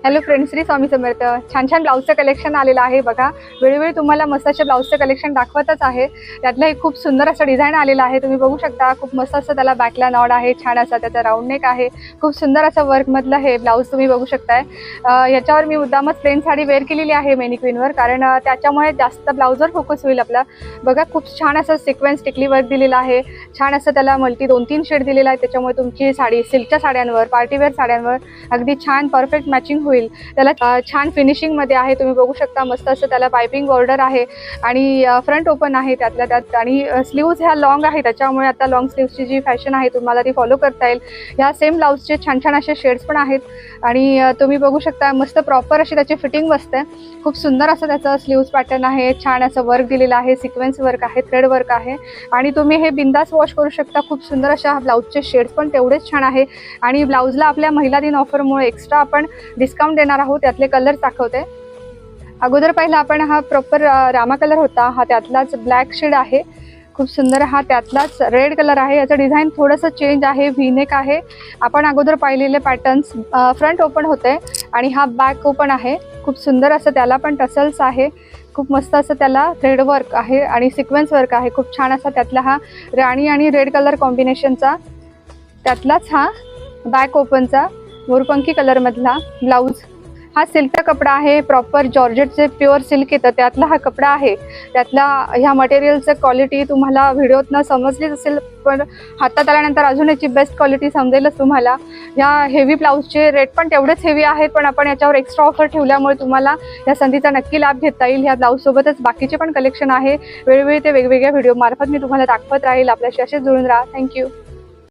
Hello friends, Shri Swami Samarth. छान छान ब्लाऊजचं collection आलेलं आहे बघा. वेळोवेळी तुम्हाला मस्त असे ब्लाऊजचं कलेक्शन दाखवतच आहे. त्यातलं एक खूप सुंदर असं डिझाईन आलेलं आहे. तुम्ही बघू शकता, खूप मस्त असं त्याला बॅकला नॉड आहे, छान असा त्याचा राऊंड नेक आहे. खूप सुंदर असं वर्कमधलं हे ब्लाऊज तुम्ही बघू शकताय. याच्यावर मी मुद्दामच प्लेन साडी वेअर केलेली आहे मेनिक्विनवर, कारण त्याच्यामुळे जास्त ब्लाऊजवर फोकस होईल आपला. बघा, खूप छान असं सिक्वेन्स टिकली वर्क दिलेलं आहे. छान असं त्याला मल्टी 2-3 शेड दिलेला आहे. त्याच्यामुळे तुमची साडी सिल्कच्या साड्यांवर, पार्टीवेअर साड्यांवर अगदी छान परफेक्ट मॅचिंग होईल. त्याला छान फिनिशिंग मध्ये आहे. तुम्ही बघू शकता, मस्त असं त्याला पाइपिंग बॉर्डर आहे आणि फ्रंट ओपन आहे त्यातल्या त्यात. आणि स्लीव्ज ह्या लॉंग आहे, त्याच्यामुळे आता लॉंग स्लीव्सची जी फॅशन आहे तुम्हाला ती फॉलो करता येईल. ह्या सेम ब्लाऊजचे छान छान असे शेड्स पण आहेत आणि तुम्ही बघू शकता, मस्त प्रॉपर अशी त्याची फिटिंग बसते. खूप सुंदर असं त्याचं स्लीव्स पॅटर्न आहे. छान असं वर्क दिलेलं आहे, सिक्वेन्स वर्क आहे, थ्रेड वर्क आहे आणि तुम्ही हे बिंदास वॉश करू शकता. खूप सुंदर अशा ब्लाऊजचे शेड्स पण तेवढेच छान आहे आणि ब्लाऊजला आपल्या महिला दिन ऑफरमुळे एक्स्ट्रा आपण डिस्काउंट देणार आहोत. त्यातले कलर दाखवते. अगोदर पहिला आपण हा प्रॉपर रामा कलर होता, हा त्यातलाच ब्लॅक शेड आहे. खूप सुंदर हा त्यातलाच रेड कलर आहे. याचं डिझाईन थोडंसं चेंज आहे, व्हीनेक आहे. आपण अगोदर पाहिलेले पॅटर्न्स फ्रंट ओपन होते आणि हा बॅक ओपन आहे. खूप सुंदर असं त्याला पण टसल्स आहे. खूप मस्त असं त्याला थ्रेड वर्क आहे आणि सिक्वेन्स वर्क आहे. खूप छान असा त्यातला हा राणी आणि रेड कलर कॉम्बिनेशनचा त्यातलाच हा बॅक ओपनचा मोरपंखी कलरमधला ब्लाऊज. हा सिल्कचा कपडा आहे, प्रॉपर जॉर्जेटचे प्युअर सिल्क येतं त्यातला हा कपडा आहे. त्यातला ह्या मटेरियलचं क्वालिटी तुम्हाला व्हिडिओतनं समजलीच असेल, पण हातात आल्यानंतर अजून याची बेस्ट क्वालिटी समजेलच तुम्हाला. ह्या हेवी ब्लाऊजचे रेट पण तेवढेच हेवी आहेत, पण आपण याच्यावर एक्स्ट्रा ऑफर ठेवल्यामुळे तुम्हाला या संधीचा नक्की लाभ घेता येईल. ह्या ब्लाऊजसोबतच बाकीचे पण कलेक्शन आहे. वेळोवेळी ते वेगवेगळ्या व्हिडिओ मार्फत मी तुम्हाला दाखवत राहील. आपल्याशी असेच जुळून राहा. थँक्यू.